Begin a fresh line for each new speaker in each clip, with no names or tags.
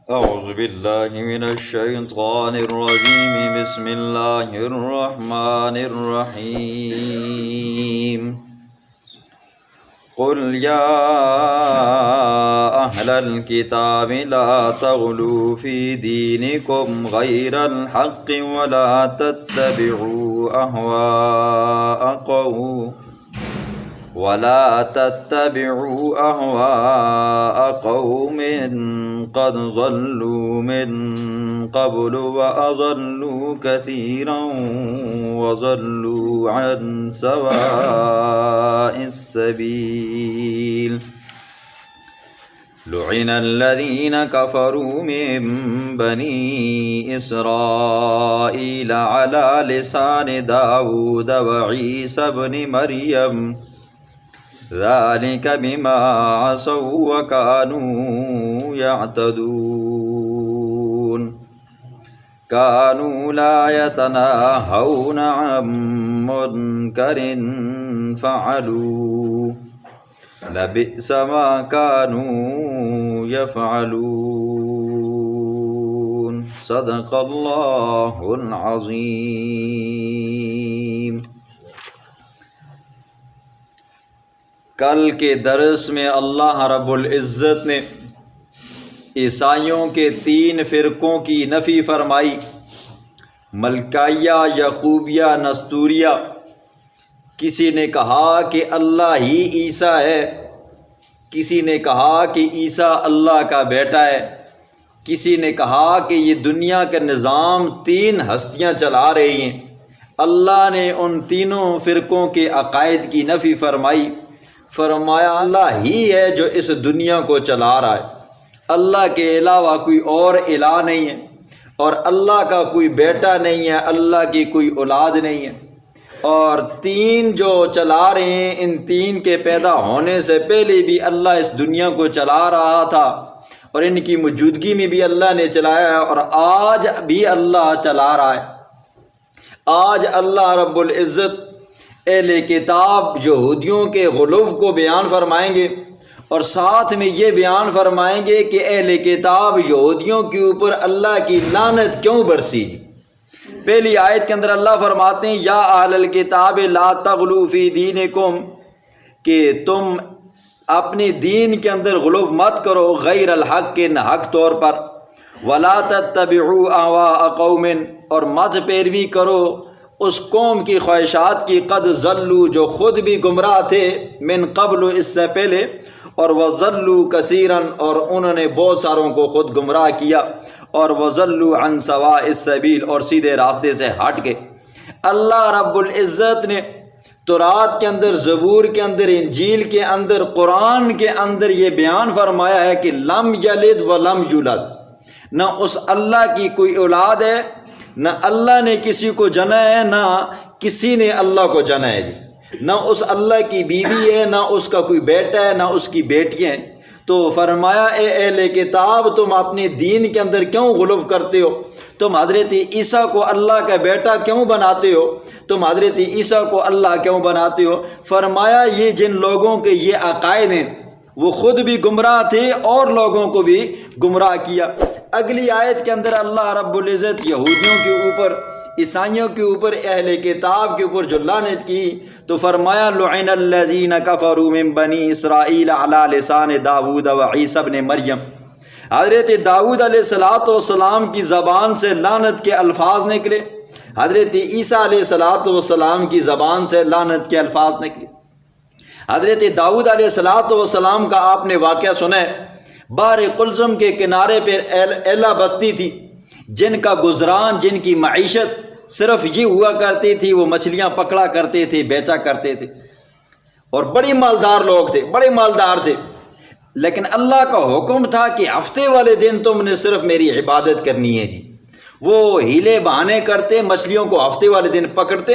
اعوذ باللہ من الشیطان الرجیم بسم اللہ الرحمن الرحیم قل یا اہل الکتاب لا تغلوا فی دینکم غیر الحق ولا تتبعوا أهواء قوم قد ضلوا من قبل وأضلوا كثيرا وضلوا عن سواء السبيل لعن الذين كفروا من بني إسرائيل على لسان داود وعيسى بن مريم ذلك بما عصوا وكانوا يعتدون كانوا لا يتناهون عن منكر فعلوه لبئس ما كانوا يفعلون صدق الله العظيم۔ کل کے درس میں اللہ رب العزت نے عیسائیوں کے 3 فرقوں کی نفی فرمائی، ملکیہ، یعقوبیہ، نستوریہ۔ کسی نے کہا کہ اللہ ہی عیسیٰ ہے، کسی نے کہا کہ عیسیٰ اللہ کا بیٹا ہے، کسی نے کہا کہ یہ دنیا کا نظام 3 ہستیاں چلا رہی ہیں۔ اللہ نے ان تینوں فرقوں کے عقائد کی نفی فرمائی، فرمایا اللہ ہی ہے جو اس دنیا کو چلا رہا ہے، اللہ کے علاوہ کوئی اور الہ نہیں ہے، اور اللہ کا کوئی بیٹا نہیں ہے، اللہ کی کوئی اولاد نہیں ہے۔ اور 3 جو چلا رہے ہیں، ان 3 کے پیدا ہونے سے پہلے بھی اللہ اس دنیا کو چلا رہا تھا، اور ان کی موجودگی میں بھی اللہ نے چلایا ہے، اور آج بھی اللہ چلا رہا ہے۔ آج اللہ رب العزت اہل کتاب یہودیوں کے غلو کو بیان فرمائیں گے، اور ساتھ میں یہ بیان فرمائیں گے کہ اہل کتاب یہودیوں کے اوپر اللہ کی لعنت کیوں برسی۔ پہلی آیت کے اندر اللہ فرماتے ہیں یا اہل الکتاب لا تغلوا فی دینکم، کہ تم اپنے دین کے اندر غلو مت کرو غیر الحق کے ناحق طور پر، ولا تتبعوا اهواء قوم، اور مت پیروی کرو اس قوم کی خواہشات کی، قد ضلوا جو خود بھی گمراہ تھے، من قبل اس سے پہلے، اور وضلوا کثیرا اور انہوں نے بہت ساروں کو خود گمراہ کیا، اور وضلوا عن سواء السبیل اور سیدھے راستے سے ہٹ گئے۔ اللہ رب العزت نے تورات کے اندر، زبور کے اندر، انجیل کے اندر، قرآن کے اندر یہ بیان فرمایا ہے کہ لم یلد ولم یولد، نہ اس اللہ کی کوئی اولاد ہے، نہ اللہ نے کسی کو جنا ہے، نہ کسی نے اللہ کو جنا ہے، نہ اس اللہ کی بیوی ہے، نہ اس کا کوئی بیٹا ہے، نہ اس کی بیٹیاں ہیں۔ تو فرمایا اے اہل کتاب تم اپنے دین کے اندر کیوں غلو کرتے ہو؟ تم حضرت عیسیٰ کو اللہ کا بیٹا کیوں بناتے ہو؟ تم حضرت عیسیٰ کو اللہ کیوں بناتے ہو؟ فرمایا یہ جن لوگوں کے یہ عقائد ہیں وہ خود بھی گمراہ تھے اور لوگوں کو بھی گمراہ کیا۔ اگلی آیت کے اندر اللہ رب العزت یہودیوں کے اوپر، عیسائیوں کے اوپر، اہل کتاب کے اوپر جو لعنت کی، تو فرمایا لعن الذین کفروا من بنی اسرائیل علی لسان داود و عیسی ابن مریم۔ حضرت داؤد علیہ السلام کی زبان سے لعنت کے الفاظ نکلے، حضرت عیسیٰ علیہ السلام کی زبان سے لعنت کے الفاظ نکلے۔ حضرت داؤد علیہ السلام کا آپ نے واقعہ سنا ہے، بحر قلزم کے کنارے پہ ایلا بستی تھی، جن کا گزران، جن کی معیشت صرف یہ ہوا کرتی تھی، وہ مچھلیاں پکڑا کرتے تھے، بیچا کرتے تھے، اور بڑے مالدار لوگ تھے، بڑے مالدار تھے۔ لیکن اللہ کا حکم تھا کہ ہفتے والے دن تم نے صرف میری عبادت کرنی ہے جی۔ وہ ہیلے بہانے کرتے، مچھلیوں کو ہفتے والے دن پکڑتے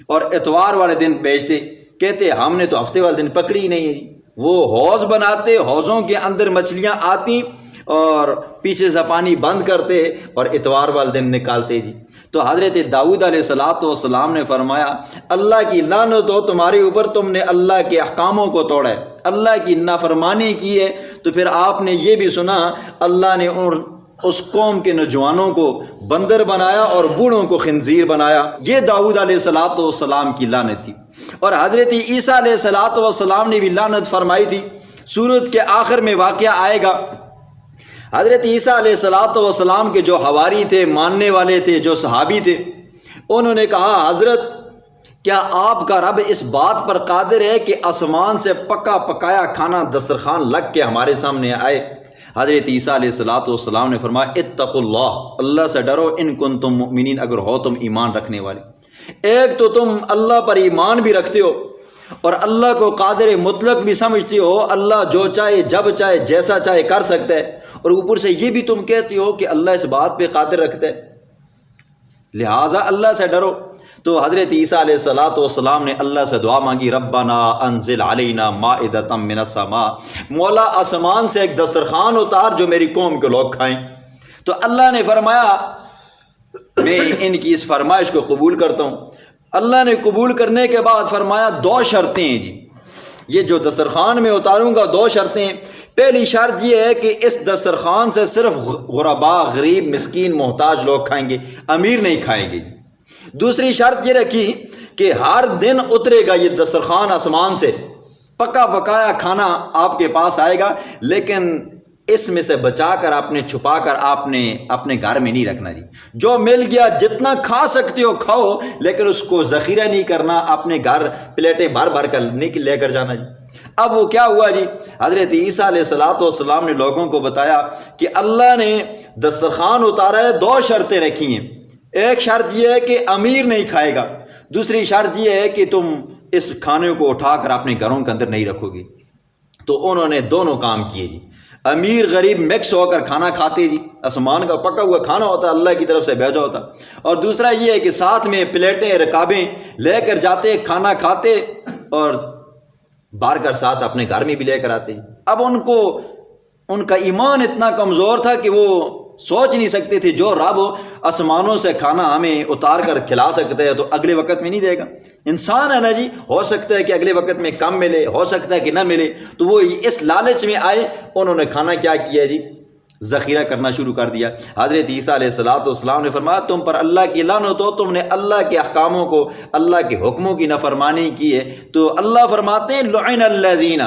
اور اتوار والے دن بیچتے، کہتے ہم نے تو ہفتے والے دن پکڑی ہی نہیں ہے جی۔ وہ حوض بناتے، حوضوں کے اندر مچھلیاں آتی اور پیچھے سے پانی بند کرتے اور اتوار والے دن نکالتے جی۔ تو حضرت داؤد علیہ السلام نے فرمایا اللہ کی لعنت ہو تمہارے اوپر، تم نے اللہ کے احکاموں کو توڑا ہے، اللہ کی نافرمانی کی ہے، تو پھر آپ نے یہ بھی سنا اللہ نے اس قوم کے نوجوانوں کو بندر بنایا اور بوڑھوں کو خنزیر بنایا۔ یہ داؤد علیہ الصلوۃ والسلام کی لعنت تھی۔ اور حضرت عیسیٰ علیہ الصلوۃ والسلام نے بھی لعنت فرمائی تھی۔ سورت کے آخر میں واقعہ آئے گا، حضرت عیسیٰ علیہ الصلوۃ والسلام کے جو حواری تھے، ماننے والے تھے، جو صحابی تھے، انہوں نے کہا حضرت کیا آپ کا رب اس بات پر قادر ہے کہ آسمان سے پکا پکایا کھانا دسترخوان لگ کے ہمارے سامنے آئے؟ حضرت عیسیٰ علیہ الصلوۃ والسلام نے فرمایا اتقوا اللہ، اللہ سے ڈرو، ان کنتم مؤمنین، اگر ہو تم ایمان رکھنے والے۔ ایک تو تم اللہ پر ایمان بھی رکھتے ہو اور اللہ کو قادر مطلق بھی سمجھتے ہو، اللہ جو چاہے جب چاہے جیسا چاہے کر سکتا ہے، اور اوپر سے یہ بھی تم کہتے ہو کہ اللہ اس بات پہ قادر رکھتا ہے، لہٰذا اللہ سے ڈرو۔ تو حضرت عیسیٰ علیہ الصلوۃ والسلام نے اللہ سے دعا مانگی، ربنا انزل علینا مائدۃ من السماء، مولا آسمان سے ایک دسترخوان اتار جو میری قوم کے لوگ کھائیں۔ تو اللہ نے فرمایا میں ان کی اس فرمائش کو قبول کرتا ہوں۔ اللہ نے قبول کرنے کے بعد فرمایا 2 شرطیں ہیں جی، یہ جو دسترخوان میں اتاروں گا 2 شرطیں۔ پہلی شرط یہ ہے کہ اس دسترخوان سے صرف غربا، غریب، مسکین، محتاج لوگ کھائیں گے، امیر نہیں کھائیں گے۔ دوسری شرط یہ رکھی کہ ہر دن اترے گا یہ دسترخوان آسمان سے، پکا پکایا کھانا آپ کے پاس آئے گا، لیکن اس میں سے بچا کر آپ نے چھپا کر آپ نے اپنے گھر میں نہیں رکھنا جی۔ جو مل گیا جتنا کھا سکتے ہو کھاؤ، لیکن اس کو ذخیرہ نہیں کرنا، اپنے گھر پلیٹیں بھر بھر کر نہیں لے کر جانا جی۔ اب وہ کیا ہوا جی، حضرت عیسیٰ علیہ الصلوۃ والسلام نے لوگوں کو بتایا کہ اللہ نے دسترخوان اتارا ہے، 2 شرطیں رکھی ہیں۔ ایک شرط یہ ہے کہ امیر نہیں کھائے گا، دوسری شرط یہ ہے کہ تم اس کھانے کو اٹھا کر اپنے گھروں کے اندر نہیں رکھو گے۔ تو انہوں نے دونوں کام کیے جی، امیر غریب مکس ہو کر کھانا کھاتے جی، آسمان کا پکا ہوا کھانا ہوتا، اللہ کی طرف سے بھیجا ہوتا، اور دوسرا یہ ہے کہ ساتھ میں پلیٹیں رکابیں لے کر جاتے، کھانا کھاتے اور بار کر ساتھ اپنے گھر میں بھی لے کر آتے۔ اب ان کا ایمان اتنا کمزور تھا کہ وہ سوچ نہیں سکتے تھے جو رب آسمانوں سے کھانا ہمیں اتار کر کھلا سکتا ہے تو اگلے وقت میں نہیں دے گا۔ انسان ہے نا جی، ہو سکتا ہے کہ اگلے وقت میں کم ملے، ہو سکتا ہے کہ نہ ملے، تو وہ اس لالچ میں آئے، انہوں نے کھانا کیا کیا جی، ذخیرہ کرنا شروع کر دیا۔ حضرت عیسیٰ علیہ الصلوۃ والسلام نے فرمایا تم پر اللہ کی لعنت ہو، تم نے اللہ کے احکاموں کو، اللہ کے حکموں کی نافرمانی کی ہے۔ تو اللہ فرماتے ہیں لعن الذین،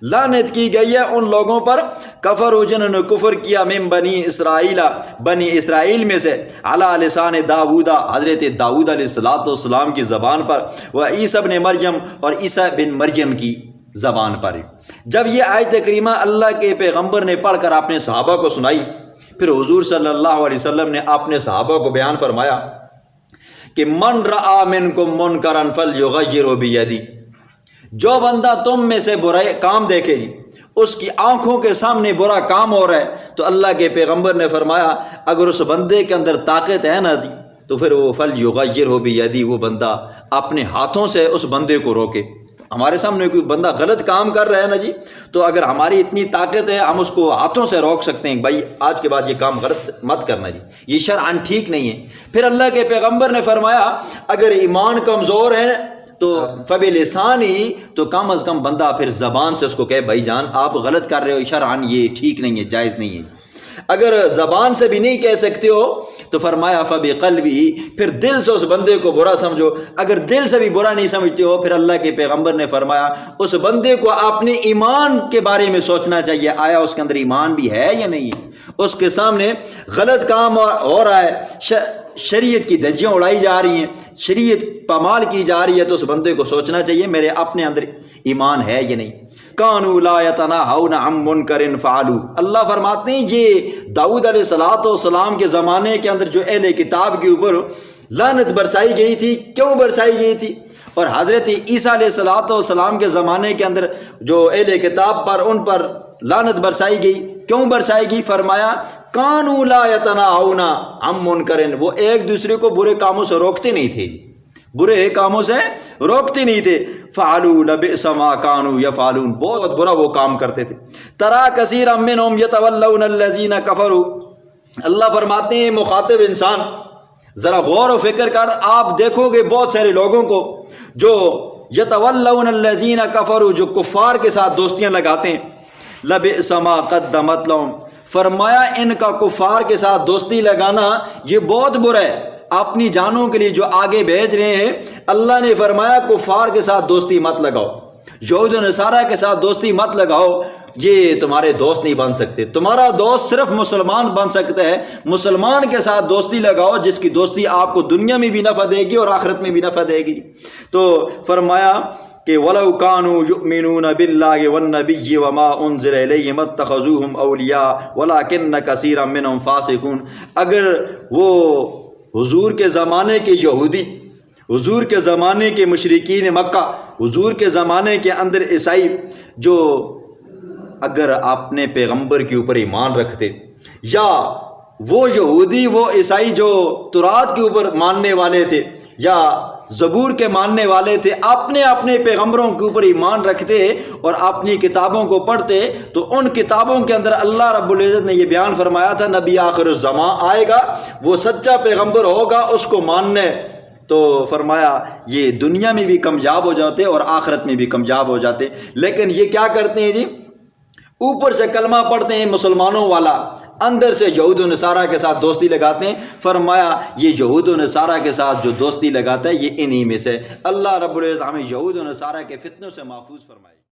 لعنت کی گئی ہے ان لوگوں پر، کفروا جنہوں نے کفر کیا، من بنی اسرائیل، بنی اسرائیل میں سے، علی لسان داؤد، حضرت داؤد علیہ الصلوۃ والسلام کی زبان پر، و عیسیٰ ابن مریم، اور عیسیٰ بن مریم کی زبان پر۔ جب یہ آیت کریمہ اللہ کے پیغمبر نے پڑھ کر اپنے صحابہ کو سنائی، پھر حضور صلی اللہ علیہ وسلم نے اپنے صحابہ کو بیان فرمایا کہ من رأى منکم منکرا فلیغیرہ بیدی، جو بندہ تم میں سے برا کام دیکھے جی، اس کی آنکھوں کے سامنے برا کام ہو رہا ہے، تو اللہ کے پیغمبر نے فرمایا اگر اس بندے کے اندر طاقت ہے نا تو پھر وہ فلیغیرہ بیدی، وہ بندہ اپنے ہاتھوں سے اس بندے کو روکے۔ ہمارے سامنے کوئی بندہ غلط کام کر رہا ہے نا جی، تو اگر ہماری اتنی طاقت ہے ہم اس کو ہاتھوں سے روک سکتے ہیں، بھائی آج کے بعد یہ کام غلط مت کرنا جی، یہ شرعاً ٹھیک نہیں ہے۔ پھر اللہ کے پیغمبر نے فرمایا اگر ایمان کمزور ہے تو فبلسان ہی، تو کم از کم بندہ پھر زبان سے اس کو کہے بھائی جان آپ غلط کر رہے ہو، شرعاً یہ ٹھیک نہیں ہے، جائز نہیں ہے۔ اگر زبان سے بھی نہیں کہہ سکتے ہو تو فرمایا فبقلبی، پھر دل سے اس بندے کو برا سمجھو۔ اگر دل سے بھی برا نہیں سمجھتے ہو، پھر اللہ کے پیغمبر نے فرمایا اس بندے کو اپنے ایمان کے بارے میں سوچنا چاہیے، آیا اس کے اندر ایمان بھی ہے یا نہیں ہے۔ اس کے سامنے غلط کام ہو رہا ہے، شریعت کی دھجیاں اڑائی جا رہی ہیں، شریعت پامال کی جا رہی ہے، تو اس بندے کو سوچنا چاہیے میرے اپنے اندر ایمان ہے یا نہیں۔ کانوا لا یتناہون عن منکر فعلوا، اللہ فرماتے ہیں یہ داؤد علیہ الصلوۃ والسلام کے زمانے کے اندر جو اہل کتاب کے اوپر لعنت برسائی گئی تھی، کیوں برسائی گئی تھی؟ اور حضرت عیسیٰ علیہ الصلوۃ والسلام کے زمانے کے اندر جو اہل کتاب پر ان پر لعنت برسائی گئی، کیوں برسائی گئی؟ فرمایا کانوا لا یتناہون عن منکر، وہ ایک دوسرے کو برے کاموں سے روکتے نہیں تھے، برے کاموں سے روکتے نہیں تھے۔ فعلوا لبئس ما كانوا يفعلون، بہت برا وہ کام کرتے تھے۔ ترى كثيرا منهم يتولون الذين كفروا، اللہ فرماتے ہیں مخاطب انسان ذرا غور و فکر کر، آپ دیکھو گے بہت سارے لوگوں کو جو یتولون الذين كفروا، جو کفار کے ساتھ دوستیاں لگاتے ہیں، لبئس ما قدمت لهم، فرمایا ان کا کفار کے ساتھ دوستی لگانا یہ بہت برا ہے اپنی جانوں کے لیے جو آگے بھیج رہے ہیں۔ اللہ نے فرمایا کفار کے ساتھ دوستی مت لگاؤ، یہود و نصارہ کے ساتھ دوستی مت لگاؤ، یہ تمہارے دوست نہیں بن سکتے، تمہارا دوست صرف مسلمان بن سکتا ہے۔ مسلمان کے ساتھ دوستی لگاؤ جس کی دوستی آپ کو دنیا میں بھی نفع دے گی اور آخرت میں بھی نفع دے گی۔ تو فرمایا کہ وَلَوْ كَانُوا يُؤْمِنُونَ بِاللَّهِ وَالنَّبِيِّ وَمَا أُنزِلَ إِلَيْهِمْ اتَّخَذُوهُمْ أَوْلِيَاءَ وَلَكِنَّ كَثِيرًا مِّنْهُمْ فَاسِقُونَ، اگر وہ حضور کے زمانے کے یہودی، حضور کے زمانے کے مشرکین مکہ، حضور کے زمانے کے اندر عیسائی جو اگر اپنے پیغمبر کے اوپر ایمان رکھتے، یا وہ یہودی وہ عیسائی جو تورات کے اوپر ماننے والے تھے یا زبور کے ماننے والے تھے، اپنے پیغمبروں کے اوپر ایمان رکھتے اور اپنی کتابوں کو پڑھتے، تو ان کتابوں کے اندر اللہ رب العزت نے یہ بیان فرمایا تھا نبی آخر الزمان آئے گا، وہ سچا پیغمبر ہوگا، اس کو ماننے۔ تو فرمایا یہ دنیا میں بھی کامیاب ہو جاتے اور آخرت میں بھی کامیاب ہو جاتے، لیکن یہ کیا کرتے ہیں جی، اوپر سے کلمہ پڑھتے ہیں مسلمانوں والا، اندر سے یہود و نصارہ کے ساتھ دوستی لگاتے ہیں۔ فرمایا یہ یہود و نصارہ کے ساتھ جو دوستی لگاتا ہے یہ انہی میں سے۔ اللہ رب العزت ہمیں یہود و نصارہ کے فتنوں سے محفوظ فرمائے۔